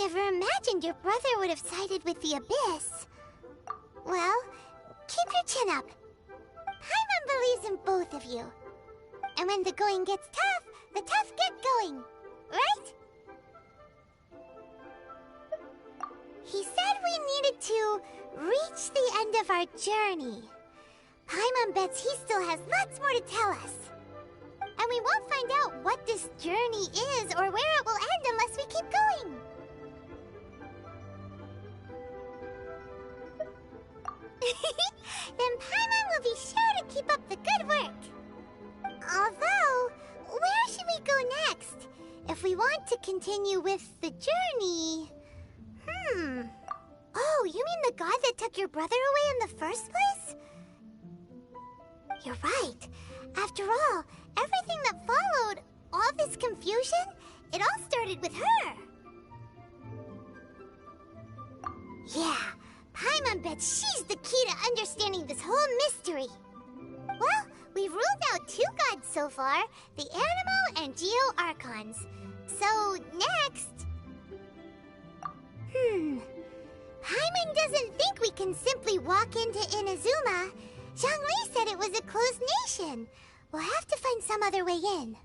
never imagined your brother would have sided with the Abyss. Well, keep your chin up. Paimon believes in both of you. And when the going gets tough, the tough get going. Right? He said we needed to reach the end of our journey. Paimon bets he still has lots more to tell us. And we won't find out what this journey is or where it will end unless we keep going. Then Paimon will be sure to keep up the good work. Although, where should we go next? If we want to continue with the journey... Oh, you mean the god that took your brother away in the first place? You're right. After all, everything that followed, all this confusion, it all started with her. Yeah, Paimon bets she's the key to understanding this whole mystery. Well, we've ruled out 2 gods so far, the Animo and Geo Archons. So, next... Paimon doesn't think we can simply walk into Inazuma. Zhongli said it was a closed nation. We'll have to find some other way in.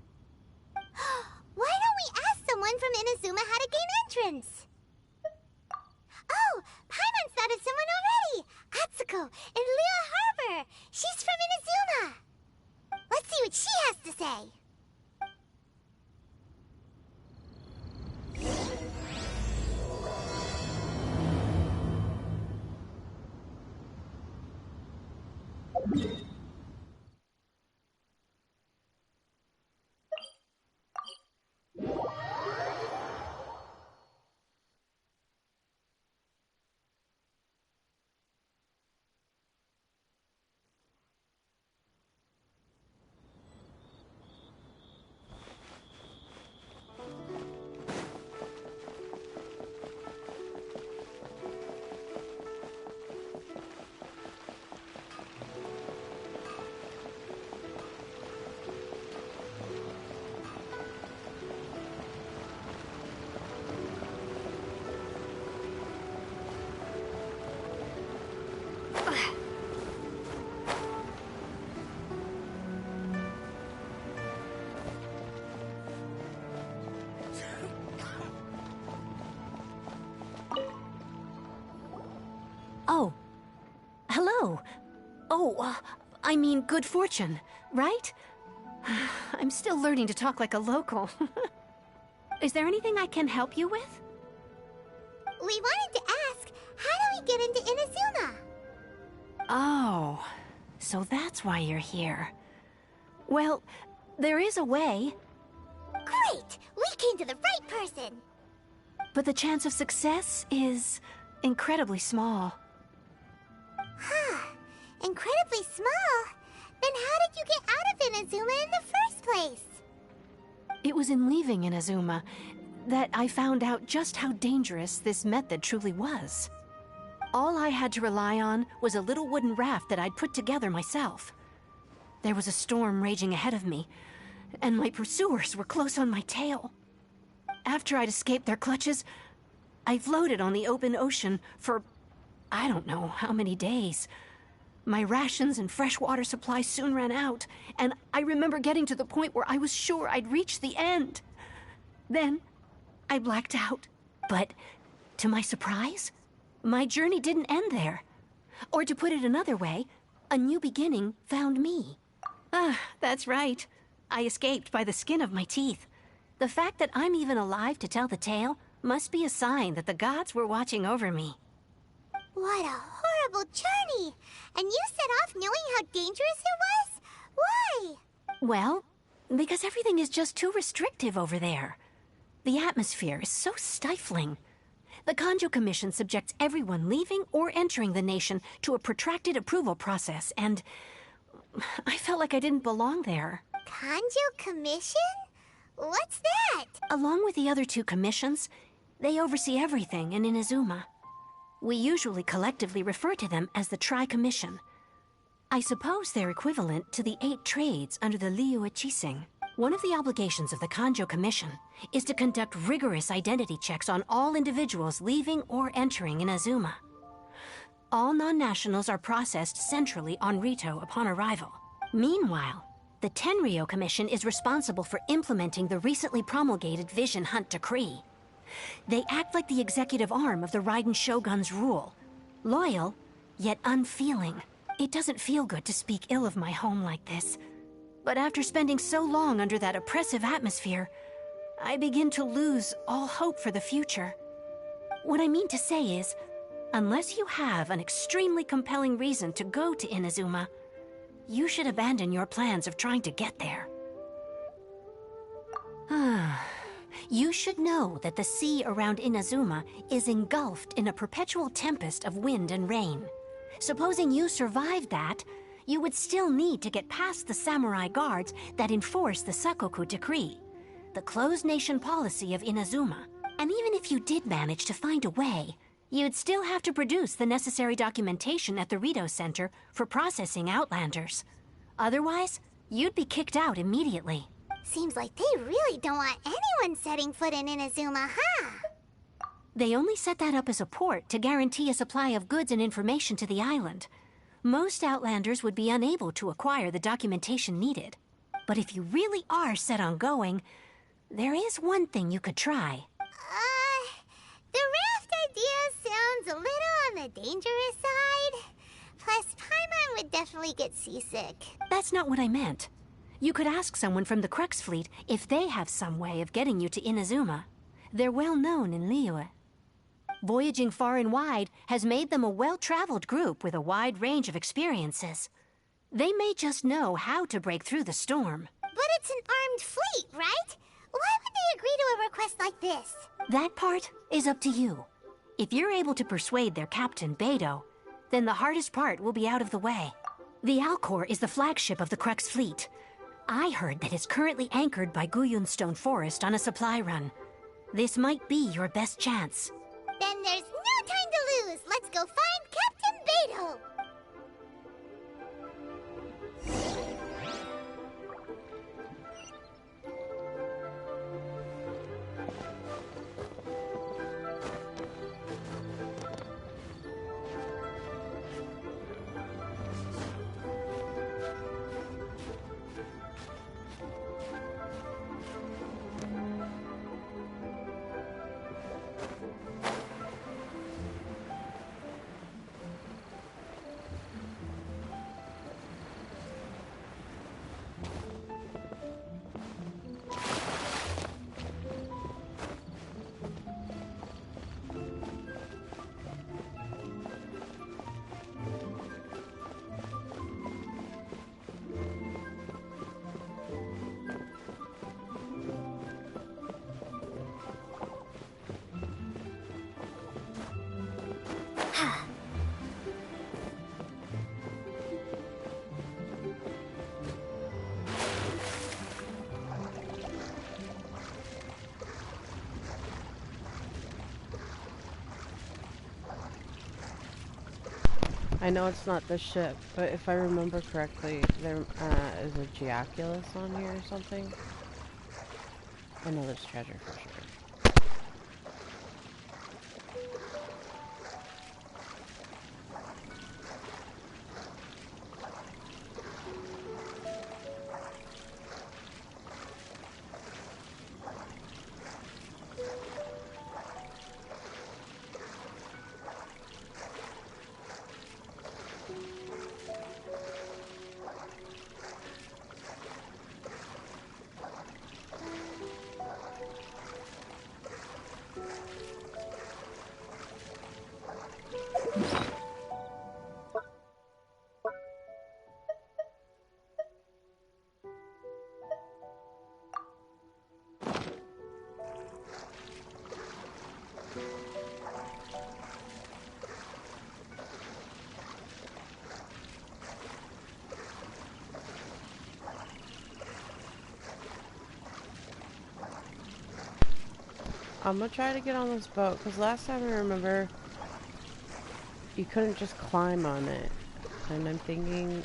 Why don't we ask someone from Inazuma how to gain entrance? Oh, Paimon's thought of someone already! Atsuko, in Leo Harbor! She's from Inazuma! Let's see what she has to say. Oh. Hello. Oh, I mean good fortune, right? I'm still learning to talk like a local. Is there anything I can help you with? We wanted to ask, how do we get into Inazuma? Oh, so that's why you're here. Well, there is a way. Great! We came to the right person! But the chance of success is incredibly small. Huh. Incredibly small? Then how did you get out of Inazuma in the first place? It was in leaving Inazuma that I found out just how dangerous this method truly was. All I had to rely on was a little wooden raft that I'd put together myself. There was a storm raging ahead of me, and my pursuers were close on my tail. After I'd escaped their clutches, I floated on the open ocean for I don't know how many days. My rations and fresh water supply soon ran out, and I remember getting to the point where I was sure I'd reached the end. Then, I blacked out. But, to my surprise, my journey didn't end there. Or to put it another way, a new beginning found me. That's right. I escaped by the skin of my teeth. The fact that I'm even alive to tell the tale must be a sign that the gods were watching over me. What a horrible journey! And you set off knowing how dangerous it was? Why? Well, because everything is just too restrictive over there. The atmosphere is so stifling. The Kanjo Commission subjects everyone leaving or entering the nation to a protracted approval process, and I felt like I didn't belong there. Kanjo Commission? What's that? Along with the other 2 commissions, they oversee everything in Inazuma. We usually collectively refer to them as the Tri-Commission. I suppose they're equivalent to the 8 trades under the Liu Ichising. One of the obligations of the Kanjo Commission is to conduct rigorous identity checks on all individuals leaving or entering Inazuma. All non-nationals are processed centrally on Rito upon arrival. Meanwhile, the Tenryo Commission is responsible for implementing the recently promulgated Vision Hunt Decree. They act like the executive arm of the Raiden Shogun's rule. Loyal, yet unfeeling. It doesn't feel good to speak ill of my home like this. But after spending so long under that oppressive atmosphere, I begin to lose all hope for the future. What I mean to say is, unless you have an extremely compelling reason to go to Inazuma, you should abandon your plans of trying to get there. You should know that the sea around Inazuma is engulfed in a perpetual tempest of wind and rain. Supposing you survived that, you would still need to get past the samurai guards that enforce the Sakoku Decree, the closed nation policy of Inazuma. And even if you did manage to find a way, you'd still have to produce the necessary documentation at the Rito Center for processing Outlanders. Otherwise, you'd be kicked out immediately. Seems like they really don't want anyone setting foot in Inazuma, huh? They only set that up as a port to guarantee a supply of goods and information to the island. Most Outlanders would be unable to acquire the documentation needed. But if you really are set on going, there is one thing you could try. The raft idea sounds a little on the dangerous side. Plus, Paimon would definitely get seasick. That's not what I meant. You could ask someone from the Crux fleet if they have some way of getting you to Inazuma. They're well known in Liyue. Voyaging far and wide has made them a well-traveled group with a wide range of experiences. They may just know how to break through the storm. But it's an armed fleet, right? Why would they agree to a request like this? That part is up to you. If you're able to persuade their captain, Beidou, then the hardest part will be out of the way. The Alcor is the flagship of the Crux fleet. I heard that it's currently anchored by Guyunstone Forest on a supply run. This might be your best chance. Then there's no time to lose. Let's go find Captain Beidou. I know it's not the ship, but if I remember correctly, there is a Geoculus on here or something. I know there's treasure for sure. I'm gonna try to get on this boat, because last time I remember you couldn't just climb on it. And I'm thinking,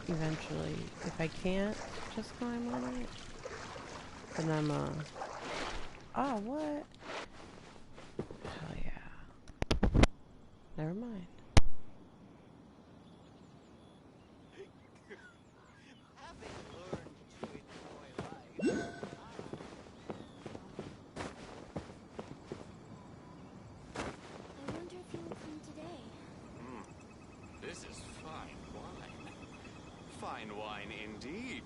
eventually. If I can't just climb on it, then I'm oh, what? Hell yeah. Never mind. This is fine wine. Fine wine indeed.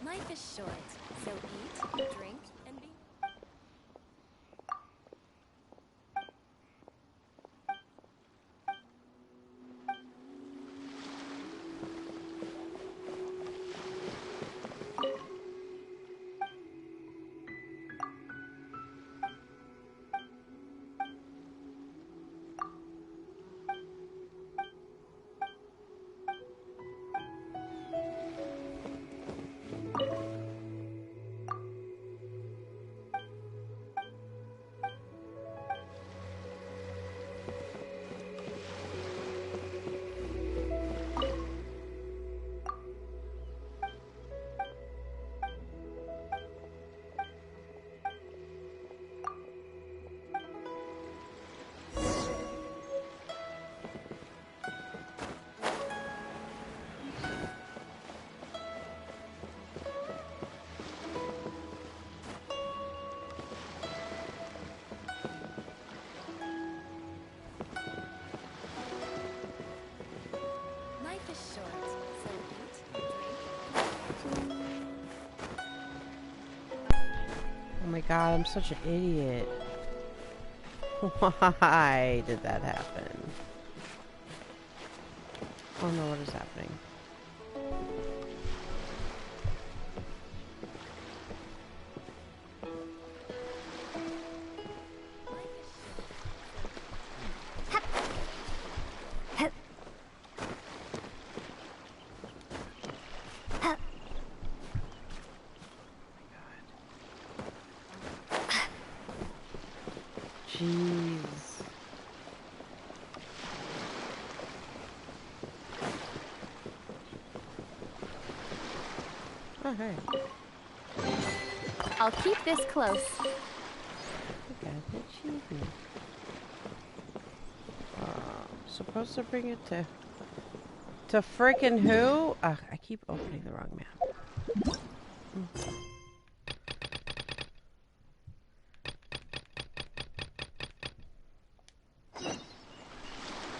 Life is short, so eat, drink, and be... Life is short, so eat, drink, Oh my god, I'm such an idiot. Why did that happen? Oh no, what is happening? Jeez. Oh, hey. I'll keep this close. I got an achievement. Supposed to bring it to frickin' who? Ugh, I keep opening the wrong map.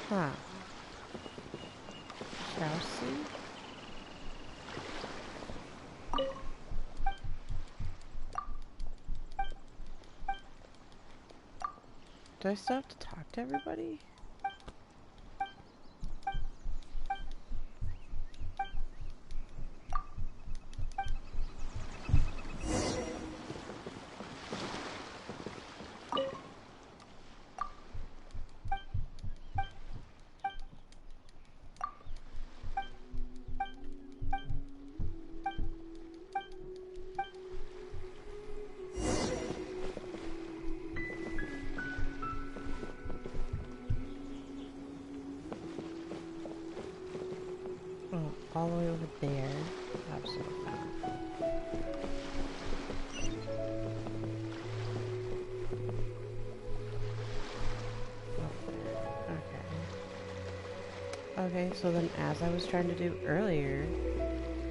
Huh. Chelsea? Do I still have to talk to everybody? all the way over there. Absolutely not. Okay, so then as I was trying to do earlier,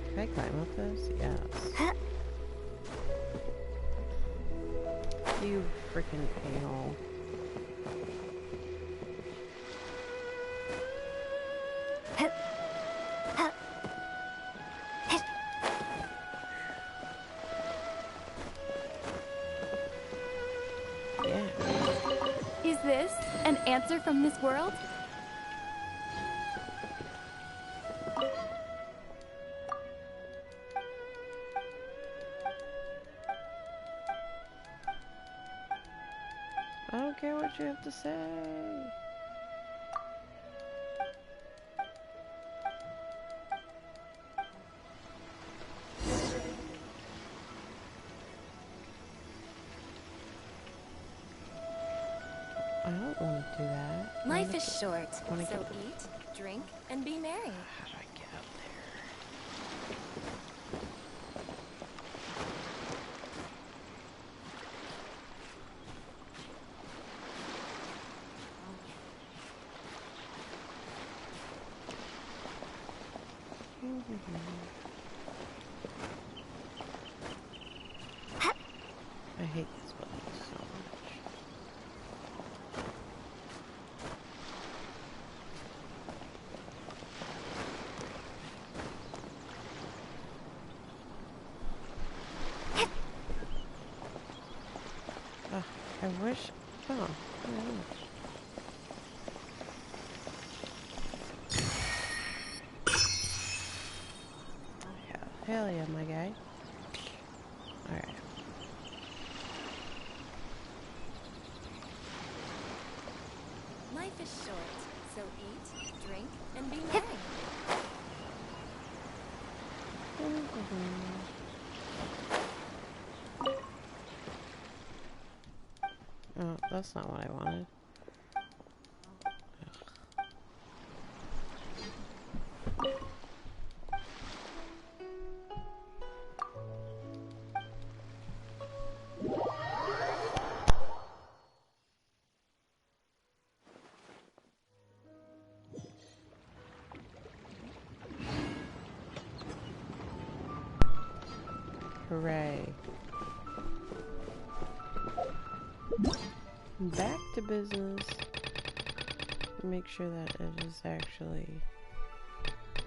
can I climb up this? Yes. You freaking a-hole. Yeah. Is this an answer from this world? I don't care what you have to say. I don't want to do that. Life is short, wanna so get- eat, drink, and be merry. How do I get up there? I hate these buttons so much. Ugh, I wish. Oh, yeah. Hell yeah, my guy. Alright. Life is short, so eat, drink, and be merry. Oh, that's not what I wanted. Hooray. Back to business. Make sure that it is actually...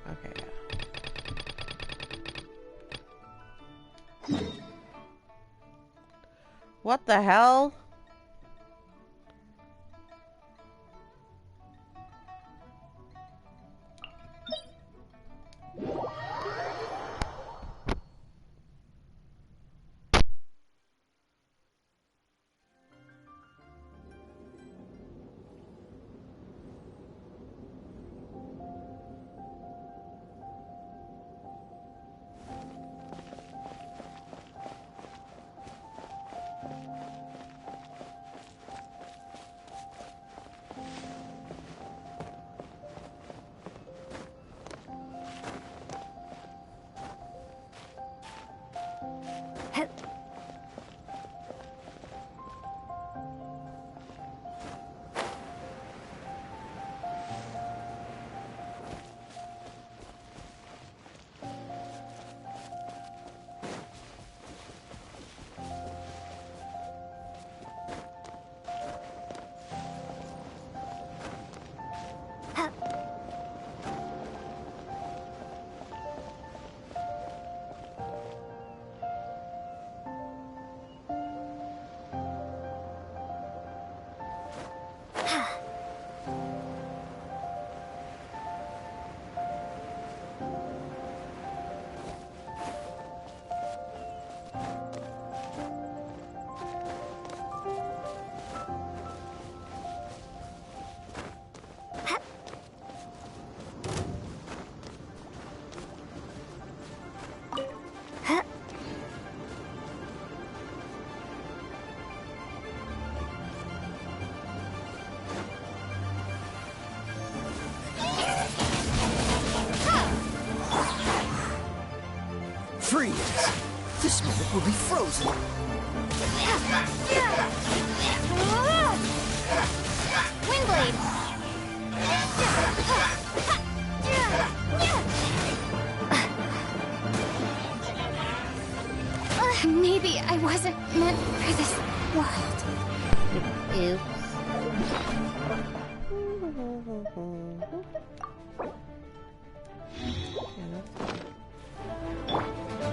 Okay, yeah. What the hell? Freeze! This minute will be frozen. Windblade! Maybe I wasn't meant for this world. Oops.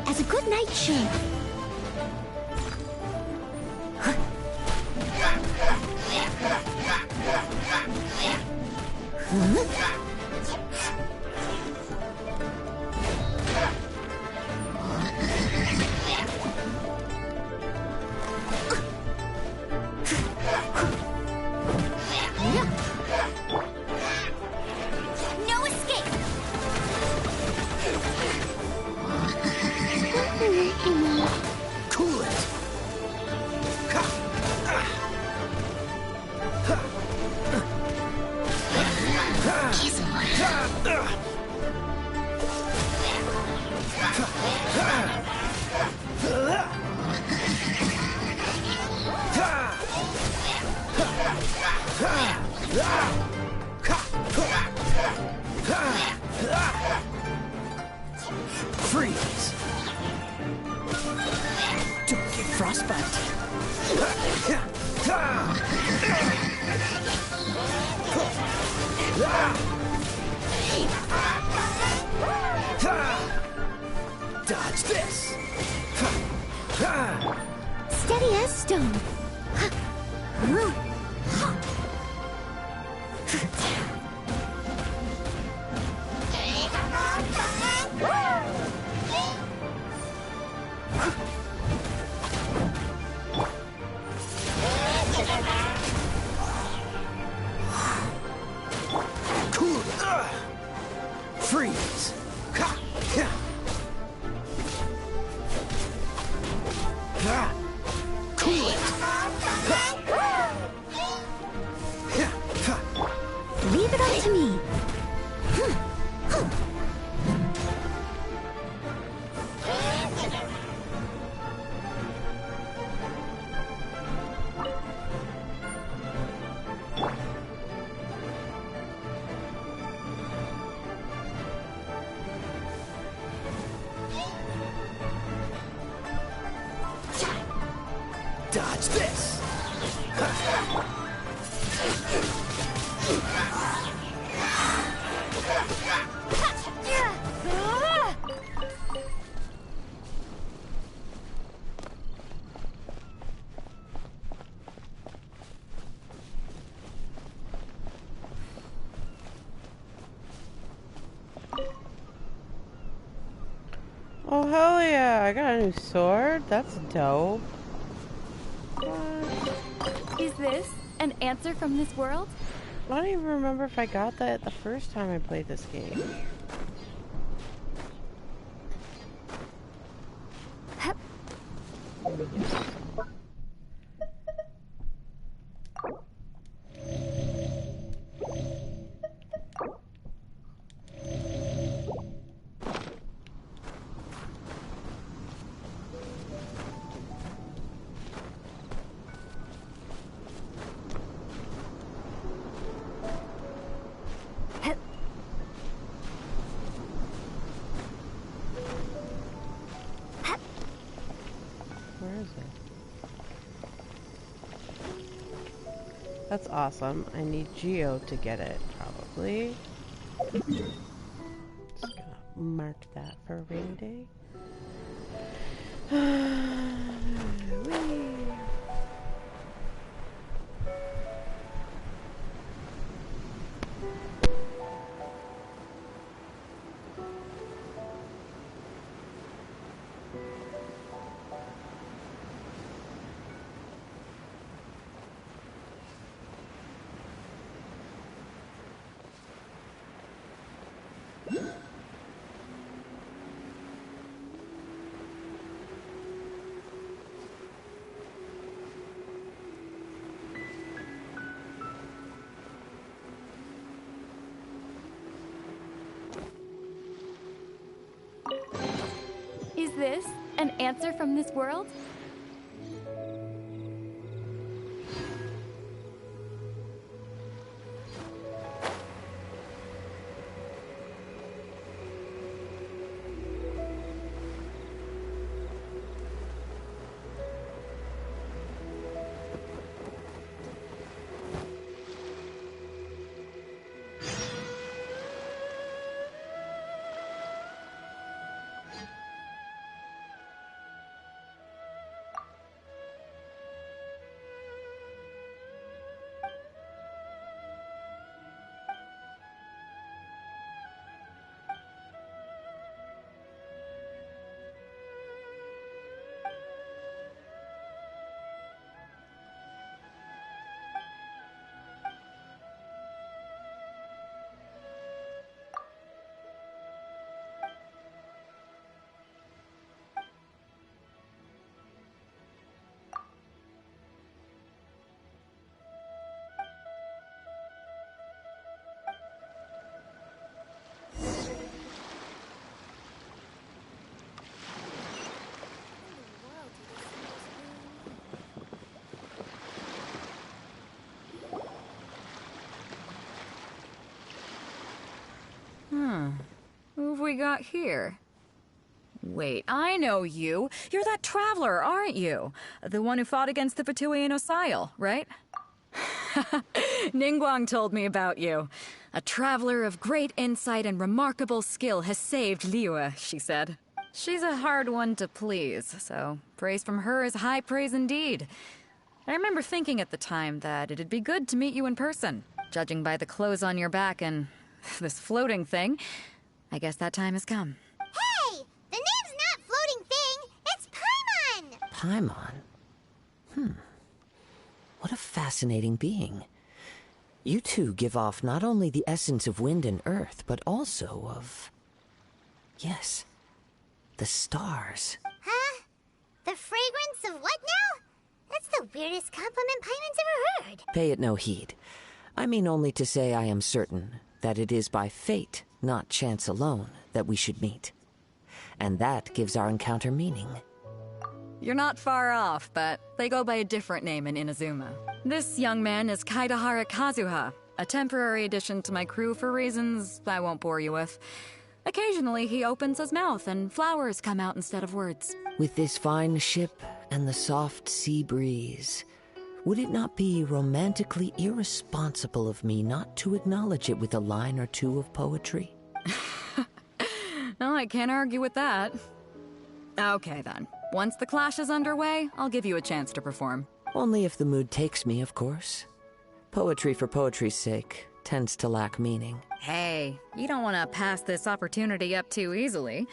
As a good night should. No escape! Cool it! Freeze! Don't get frostbite. Dodge this! Steady as stone. Cool. Freeze. Cool it. Leave it up to me. Dodge this. Oh hell yeah, I got a new sword. That's dope. Is this an answer from this world? I don't even remember if I got that the first time I played this game. Where is it? That's awesome. I need Geo to get it, probably. Just gonna mark that for rainy day. Whee! this an answer from this world? Who have we got here? Wait, I know you. You're that traveler, aren't you? The one who fought against the Fatui and Osile, right? Ningguang told me about you. A traveler of great insight and remarkable skill has saved Liyue, she said. She's a hard one to please, so praise from her is high praise indeed. I remember thinking at the time that it'd be good to meet you in person. Judging by the clothes on your back and this floating thing, I guess that time has come. Hey! The name's not Floating Thing, it's Paimon! Paimon? What a fascinating being. You two give off not only the essence of wind and earth, but also of... yes, the stars. Huh? The fragrance of what now? That's the weirdest compliment Paimon's ever heard. Pay it no heed. I mean only to say I am certain that it is by fate, not chance alone, that we should meet. And that gives our encounter meaning. You're not far off, but they go by a different name in Inazuma. This young man is Kaidahara Kazuha, a temporary addition to my crew for reasons I won't bore you with. Occasionally he opens his mouth and flowers come out instead of words. With this fine ship and the soft sea breeze, would it not be romantically irresponsible of me not to acknowledge it with a line or two of poetry? No, I can't argue with that. Okay then. Once the clash is underway, I'll give you a chance to perform. Only if the mood takes me, of course. Poetry for poetry's sake tends to lack meaning. Hey, you don't want to pass this opportunity up too easily.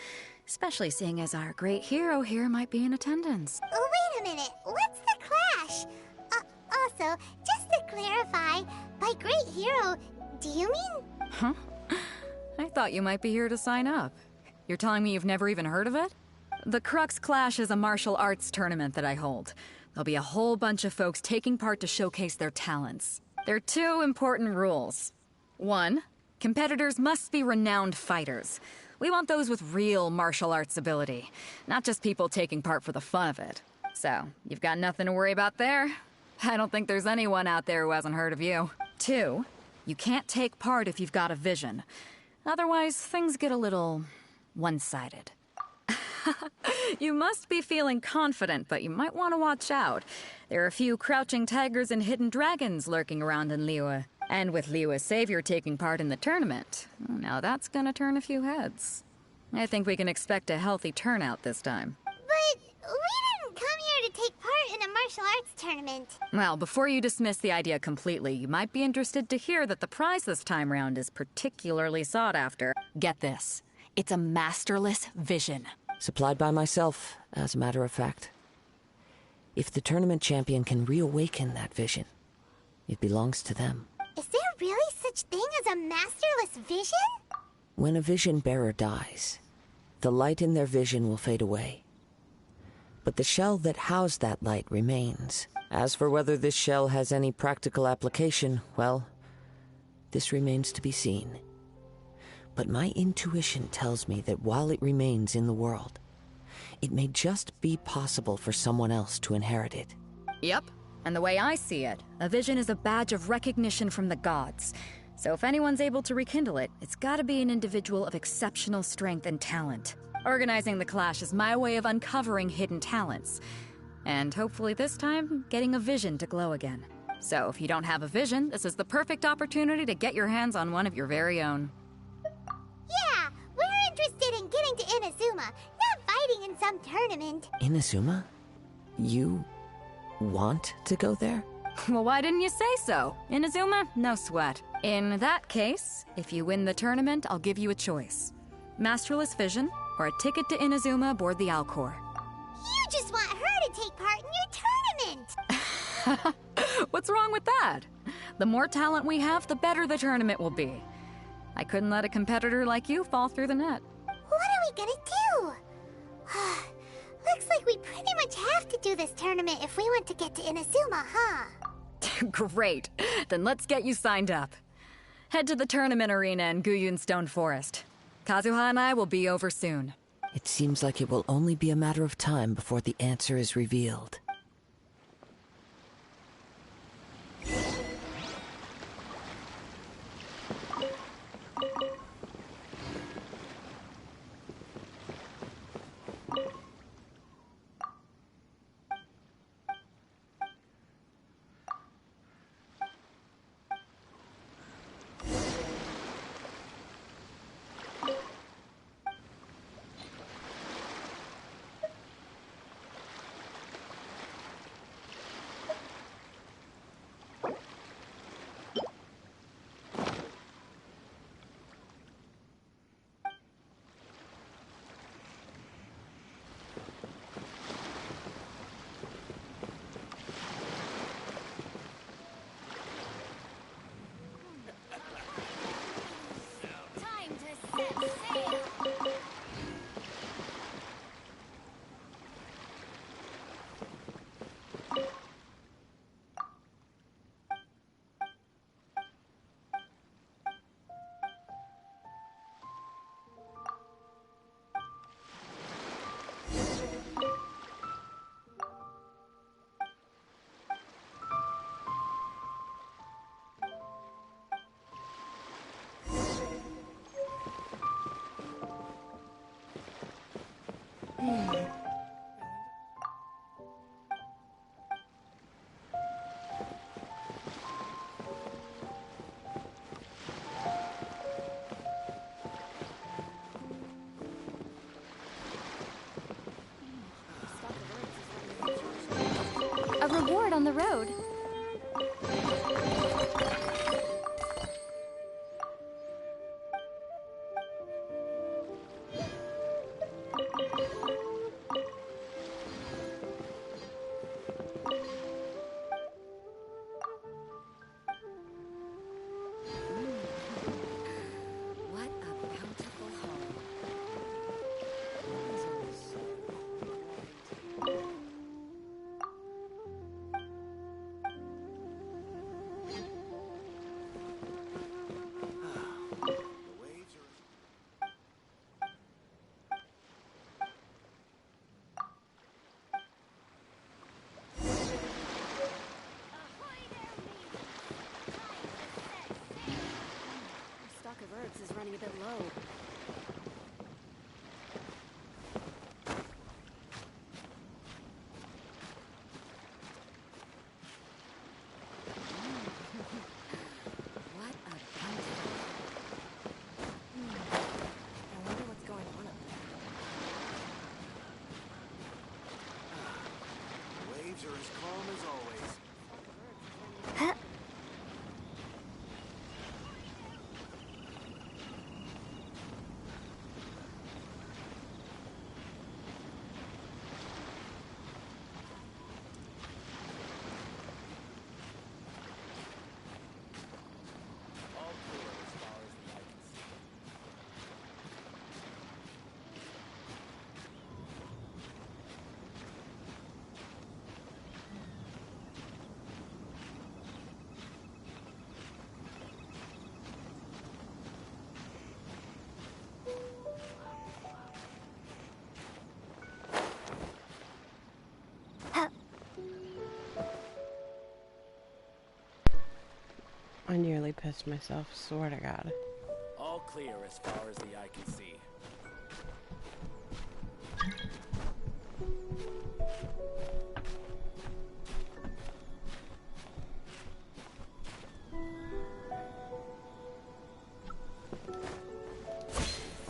Especially seeing as our great hero here might be in attendance. Oh, wait a minute. What's the clash? Also, just to clarify, by great hero, do you mean... Huh? I thought you might be here to sign up. You're telling me you've never even heard of it? The Crux Clash is a martial arts tournament that I hold. There'll be a whole bunch of folks taking part to showcase their talents. There are 2 important rules. 1, competitors must be renowned fighters. We want those with real martial arts ability, not just people taking part for the fun of it. So, you've got nothing to worry about there. I don't think there's anyone out there who hasn't heard of you. 2, you can't take part if you've got a vision. Otherwise, things get a little one-sided. You must be feeling confident, but you might want to watch out. There are a few crouching tigers and hidden dragons lurking around in Liyue. And with Liyue's savior taking part in the tournament, now that's gonna turn a few heads. I think we can expect a healthy turnout this time. But we didn't come here to take part in a martial arts tournament. Well, before you dismiss the idea completely, you might be interested to hear that the prize this time round is particularly sought after. Get this. It's a masterless vision. Supplied by myself, as a matter of fact. If the tournament champion can reawaken that vision, it belongs to them. Is there really such thing as a masterless vision? When a vision bearer dies, the light in their vision will fade away. But the shell that housed that light remains. As for whether this shell has any practical application, well, this remains to be seen. But my intuition tells me that while it remains in the world, it may just be possible for someone else to inherit it. Yep. And the way I see it, a vision is a badge of recognition from the gods. So if anyone's able to rekindle it, it's gotta be an individual of exceptional strength and talent. Organizing the clash is my way of uncovering hidden talents. And hopefully this time, getting a vision to glow again. So if you don't have a vision, this is the perfect opportunity to get your hands on one of your very own. Yeah, we're interested in getting to Inazuma, not fighting in some tournament. Inazuma? You want to go there? Well, why didn't you say so? Inazuma? No sweat. In that case, if you win the tournament, I'll give you a choice. Masterless Vision, or a ticket to Inazuma aboard the Alcor. You just want her to take part in your tournament! What's wrong with that? The more talent we have, the better the tournament will be. I couldn't let a competitor like you fall through the net. What are we gonna do? Looks like we pretty much have to do this tournament if we want to get to Inazuma, huh? Great. Then let's get you signed up. Head to the tournament arena in Guyun Stone Forest. Kazuha and I will be over soon. It seems like it will only be a matter of time before the answer is revealed. Time to set sail. A reward on the road. What a bountiful home. piss myself, swear to God. All clear as far as the eye can see.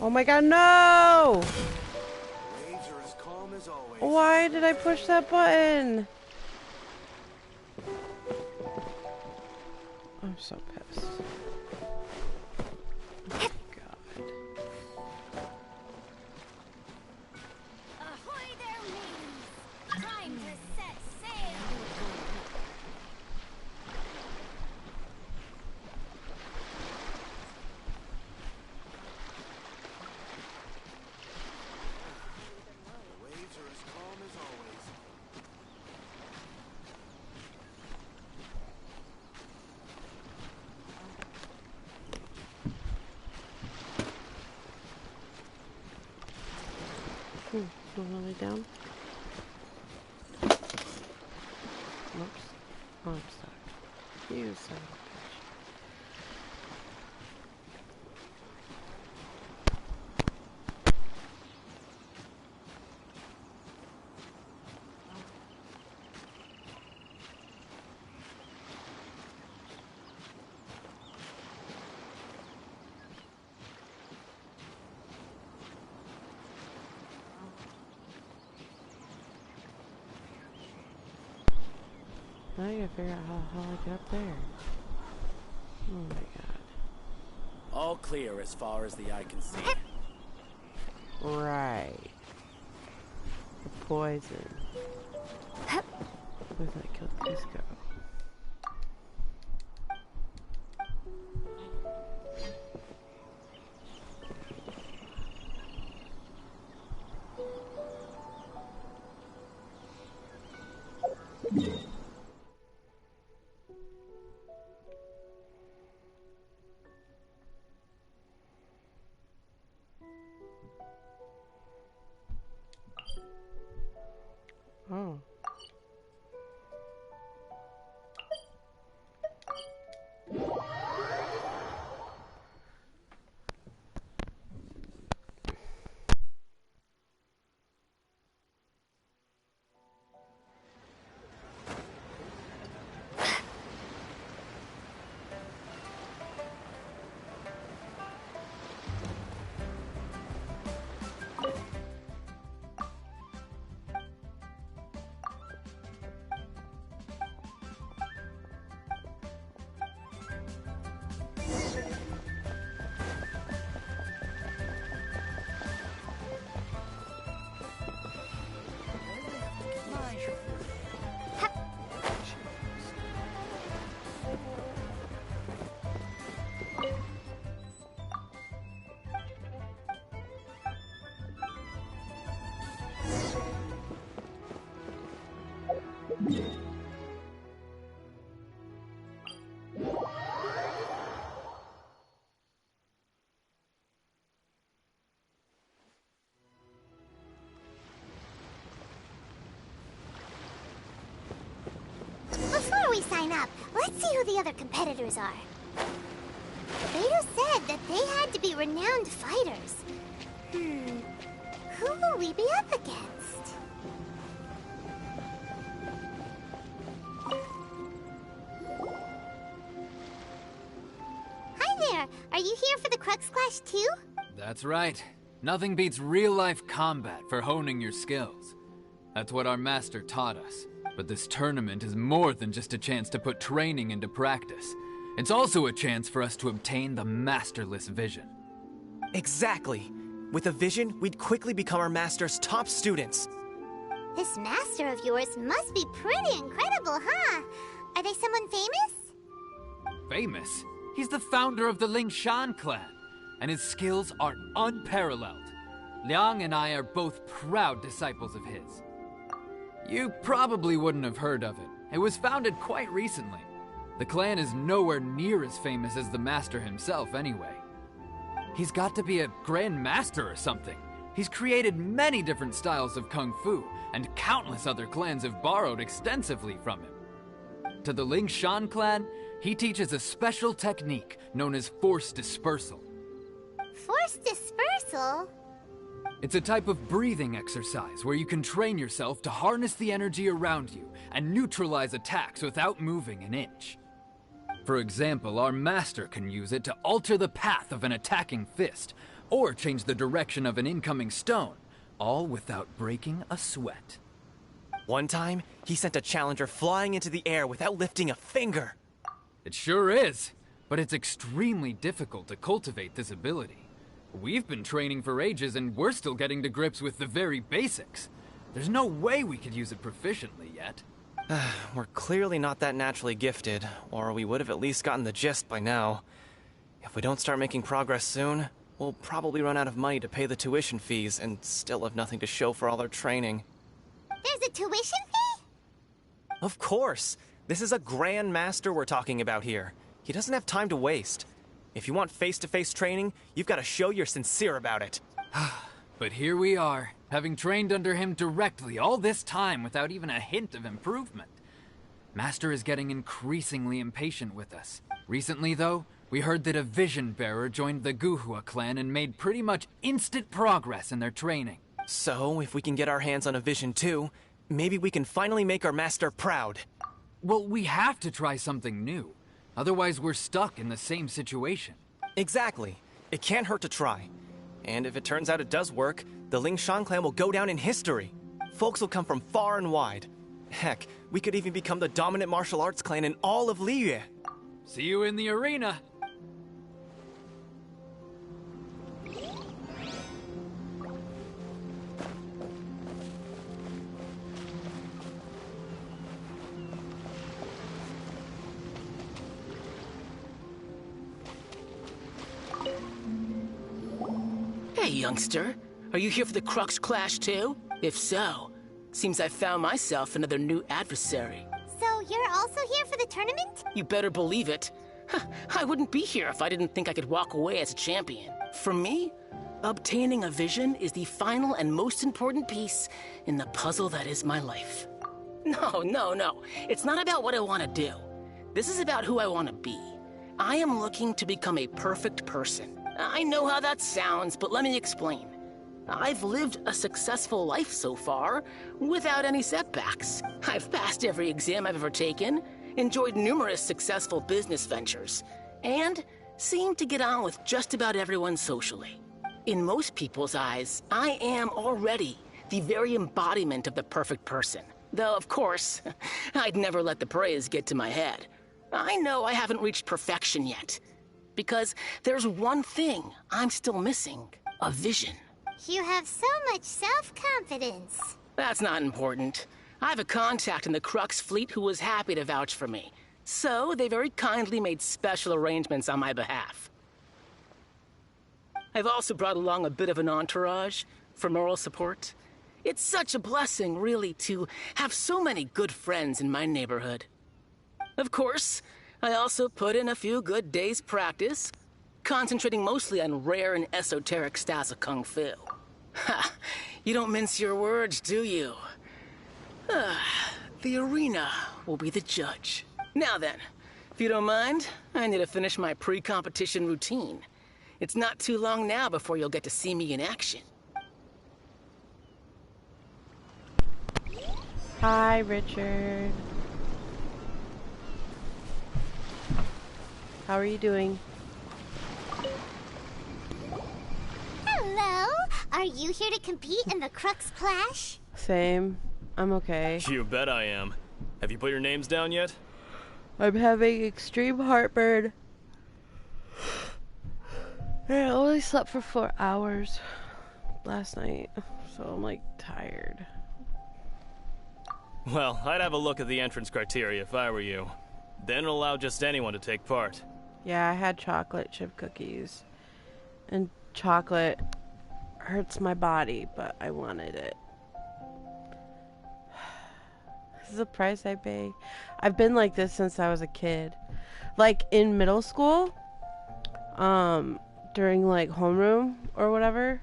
Oh my God, no! Waves are as calm as always. Why did I push that button? I'm so pissed. Oh God. Ahoy there, mateys! Time to set sail! Waves are as calm as always. You wanna lay down? Oops. Oh, I'm stuck. You son of a bitch. Now I gotta figure out how I get up there. Oh my God. All clear as far as the eye can see. Right. The poison. Where's that killed Cusco? Oh. Before we sign up, let's see who the other competitors are. Vader said that they had to be renowned fighters. Who will we be up against? Hi there! Are you here for the Crux Clash too? That's right. Nothing beats real-life combat for honing your skills. That's what our master taught us. But this tournament is more than just a chance to put training into practice. It's also a chance for us to obtain the masterless vision. Exactly. With a vision, we'd quickly become our master's top students. This master of yours must be pretty incredible, huh? Are they someone famous? Famous? He's the founder of the Lingshan clan, and his skills are unparalleled. Liang and I are both proud disciples of his. You probably wouldn't have heard of it. It was founded quite recently. The clan is nowhere near as famous as the master himself anyway. He's got to be a grand master or something. He's created many different styles of kung fu, and countless other clans have borrowed extensively from him. To the Lingshan clan, He teaches a special technique known as force dispersal. Force dispersal? It's a type of breathing exercise where you can train yourself to harness the energy around you and neutralize attacks without moving an inch. For example, our master can use it to alter the path of an attacking fist, or change the direction of an incoming stone, all without breaking a sweat. One time, he sent a challenger flying into the air without lifting a finger. It sure is, but it's extremely difficult to cultivate this ability. We've been training for ages and we're still getting to grips with the very basics. There's no way we could use it proficiently yet. We're clearly not that naturally gifted, or we would have at least gotten the gist by now. If we don't start making progress soon, we'll probably run out of money to pay the tuition fees and still have nothing to show for all our training. There's a tuition fee? Of course! This is a Grand Master we're talking about here. He doesn't have time to waste. If you want face-to-face training, you've got to show you're sincere about it. But here we are, having trained under him directly all this time without even a hint of improvement. Master is getting increasingly impatient with us. Recently, though, we heard that a Vision Bearer joined the Guhua clan and made pretty much instant progress in their training. So, if we can get our hands on a Vision too, maybe we can finally make our master proud. Well, we have to try something new. Otherwise, we're stuck in the same situation. Exactly. It can't hurt to try. And if it turns out it does work, the Lingshan clan will go down in history. Folks will come from far and wide. Heck, we could even become the dominant martial arts clan in all of Liyue. See you in the arena. Hey, youngster. Are you here for the Crux clash too? If so, seems I found myself another new adversary. So you're also here for the tournament? You better believe it. I wouldn't be here if I didn't think I could walk away as a champion. For me, obtaining a vision is the final and most important piece in the puzzle that is my life. No. It's not about what I want to do. This is about who I want to be. I am looking to become a perfect person. I know how that sounds, but let me explain. I've lived a successful life so far, without any setbacks. I've passed every exam I've ever taken, enjoyed numerous successful business ventures, and seemed to get on with just about everyone socially. In most people's eyes, I am already the very embodiment of the perfect person. Though, of course, I'd never let the praise get to my head. I know I haven't reached perfection yet, because there's one thing I'm still missing: a vision. You have so much self-confidence. That's not important. I have a contact in the Crux fleet who was happy to vouch for me. So they very kindly made special arrangements on my behalf. I've also brought along a bit of an entourage for moral support. It's such a blessing, really, to have so many good friends in my neighborhood. Of course, I also put in a few good days' practice, concentrating mostly on rare and esoteric styles of Kung Fu. Ha! You don't mince your words, do you? The arena will be the judge. Now then, if you don't mind, I need to finish my pre-competition routine. It's not too long now before you'll get to see me in action. Hi, Richard. How are you doing? Hello! Are you here to compete in the Crux Clash? Same. I'm okay. You bet I am. Have you put your names down yet? I'm having extreme heartburn. I only slept for 4 hours last night, so I'm like tired. Well, I'd have a look at the entrance criteria if I were you. Then allow just anyone to take part. Yeah, I had chocolate chip cookies. And chocolate hurts my body, but I wanted it. This is the price I pay. I've been like this since I was a kid. Like in middle school, during like homeroom or whatever.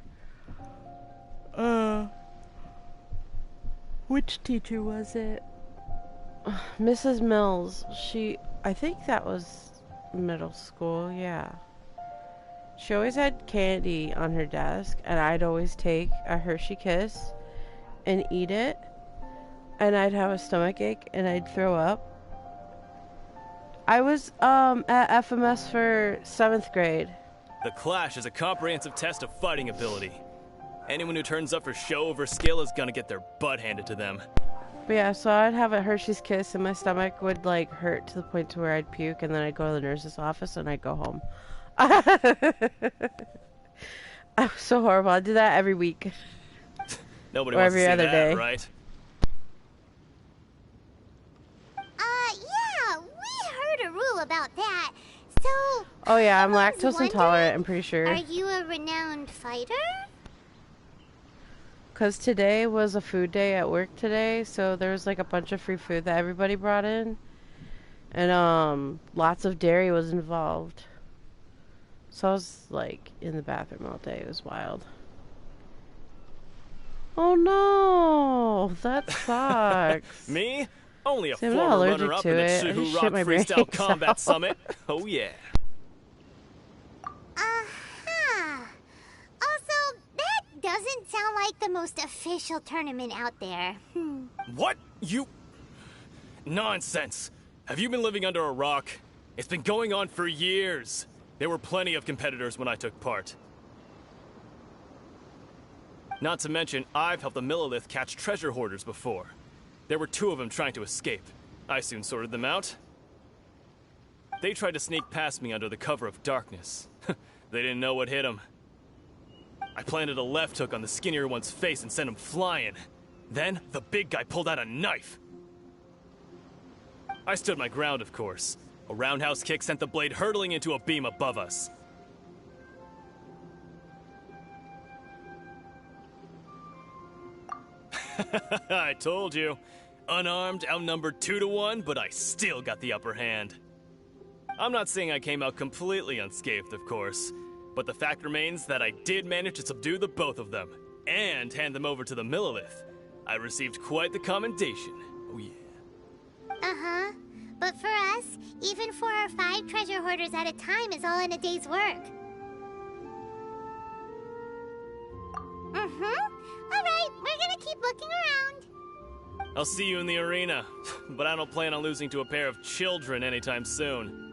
Which teacher was it? Mrs. Mills. I think that was middle school, yeah. She always had candy on her desk, and I'd always take a Hershey Kiss and eat it, and I'd have a stomach ache, and I'd throw up. I was at FMS for 7th grade. The Clash is a comprehensive test of fighting ability. Anyone who turns up for show over skill is gonna get their butt handed to them. But yeah, so I'd have a Hershey's Kiss, and my stomach would like hurt to the point to where I'd puke, and then I'd go to the nurse's office, and I'd go home. I was so horrible. I do that every week. Nobody or wants every to see other that, day. right? Yeah, we heard a rule about that. So... Oh yeah, I'm lactose wondering, intolerant, I'm pretty sure. Are you a renowned fighter? Because today was a food day at work today, so there was like a bunch of free food that everybody brought in. And lots of dairy was involved. So I was like in the bathroom all day. It was wild. Oh no, that sucks. Me? Only a See, I'm not former allergic runner-up to in the it. I Chihu just Rock shit my Freestyle brains Combat out. Summit. Oh yeah. Also, that doesn't sound like the most official tournament out there. What? You... Nonsense. Have you been living under a rock? It's been going on for years. There were plenty of competitors when I took part. Not to mention, I've helped the Millilith catch treasure hoarders before. There were 2 of them trying to escape. I soon sorted them out. They tried to sneak past me under the cover of darkness. They didn't know what hit them. I planted a left hook on the skinnier one's face and sent him flying. Then, the big guy pulled out a knife. I stood my ground, of course. A roundhouse kick sent the blade hurtling into a beam above us. I told you. Unarmed, outnumbered 2-1, but I still got the upper hand. I'm not saying I came out completely unscathed, of course, but the fact remains that I did manage to subdue the both of them, and hand them over to the Millilith. I received quite the commendation. Oh yeah. Uh-huh. But for us, even 4 or 5 treasure hoarders at a time is all in a day's work. Alright, we're gonna keep looking around. I'll see you in the arena, but I don't plan on losing to a pair of children anytime soon.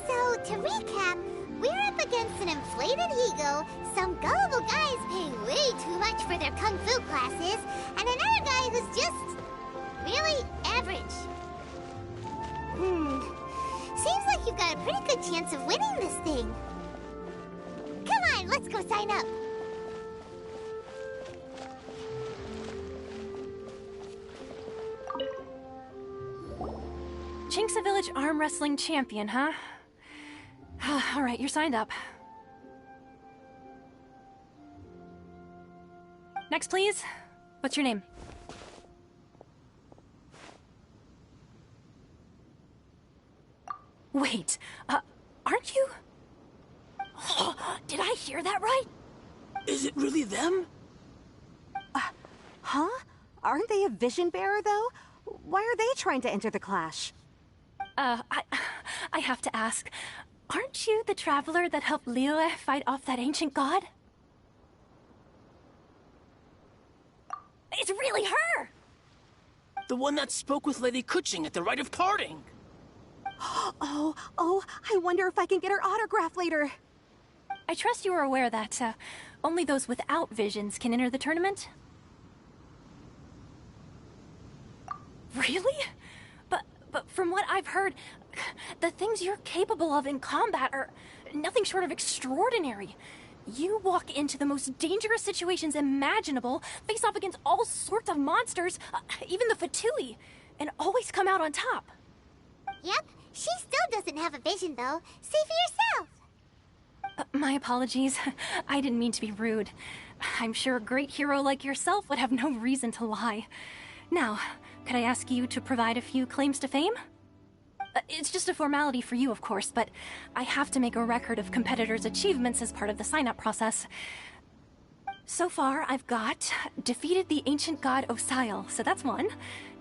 So, to recap, we're up against an inflated ego, some gullible guys paying way too much for their kung fu classes, and another guy who's just really average. Seems like you've got a pretty good chance of winning this thing. Come on, let's go sign up. Chinksa Village Arm Wrestling Champion, huh? All right, you're signed up. Next, please. What's your name? Wait, aren't you? Did I hear that right? Is it really them? Huh? Aren't they a vision bearer, though? Why are they trying to enter the Clash? I have to ask, aren't you the traveler that helped Liyue fight off that ancient god? It's really her! The one that spoke with Lady Kuching at the rite of parting. Oh, I wonder if I can get her autograph later. I trust you are aware that only those without visions can enter the tournament? Really? But from what I've heard, the things you're capable of in combat are nothing short of extraordinary. You walk into the most dangerous situations imaginable, face off against all sorts of monsters, even the Fatui, and always come out on top. Yep, she still doesn't have a vision, though. See for yourself. My apologies. I didn't mean to be rude. I'm sure a great hero like yourself would have no reason to lie. Now, could I ask you to provide a few claims to fame? It's just a formality for you, of course, but I have to make a record of competitors' achievements as part of the sign-up process. So far, I've got defeated the ancient god Osile, so that's one.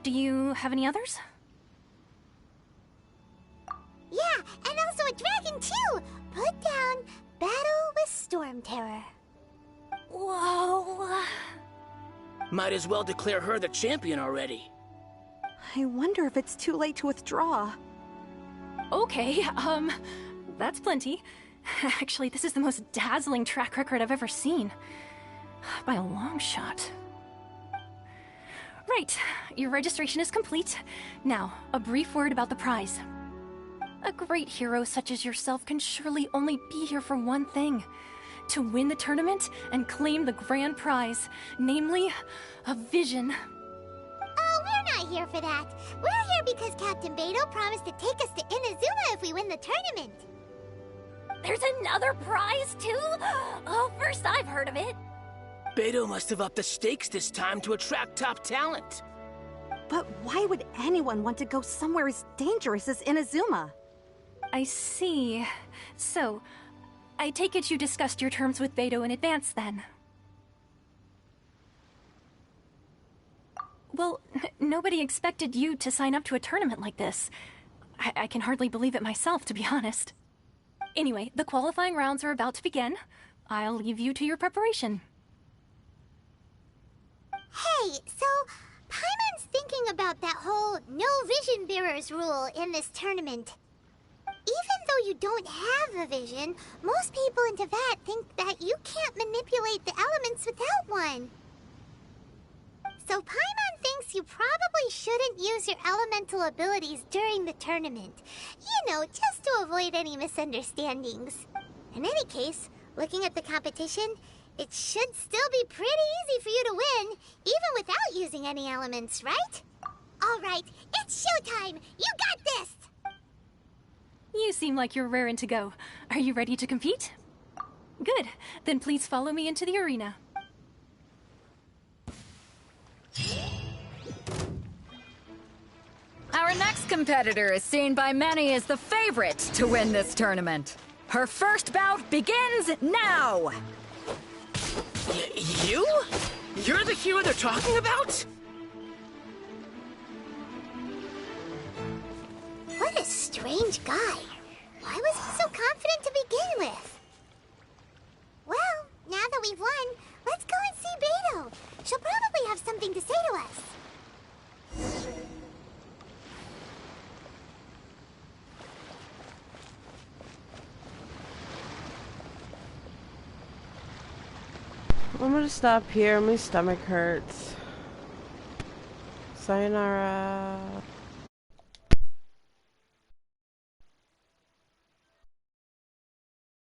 Do you have any others? Yeah, and also a dragon too! Put down Battle with Storm Terror. Whoa. Might as well declare her the champion already. I wonder if it's too late to withdraw. Okay, that's plenty. Actually, this is the most dazzling track record I've ever seen. By a long shot. Right, your registration is complete. Now, a brief word about the prize. A great hero such as yourself can surely only be here for one thing. To win the tournament and claim the grand prize, namely, a vision. Oh, we're not here for that. We're here because Captain Beto promised to take us to Inazuma if we win the tournament. There's another prize, too? Oh, first I've heard of it. Beto must have upped the stakes this time to attract top talent. But why would anyone want to go somewhere as dangerous as Inazuma? I see. So, I take it you discussed your terms with Beto in advance, then? Well, nobody expected you to sign up to a tournament like this. I can hardly believe it myself, to be honest. Anyway, the qualifying rounds are about to begin. I'll leave you to your preparation. Hey, so Paimon's thinking about that whole no vision bearers rule in this tournament. Even though you don't have a vision, most people in Teyvat think that you can't manipulate the elements without one. So Paimon thinks you probably shouldn't use your elemental abilities during the tournament. You know, just to avoid any misunderstandings. In any case, looking at the competition, it should still be pretty easy for you to win, even without using any elements, right? All right, it's showtime! You got this! You seem like you're raring to go. Are you ready to compete? Good. Then please follow me into the arena. Our next competitor is seen by many as the favorite to win this tournament. Her first bout begins now! You? You're the hero they're talking about? What a strange guy. Why was he so confident to begin with? Well, now that we've won, let's go and see Beto. She'll probably have something to say to us. I'm gonna stop here. My stomach hurts. Sayonara.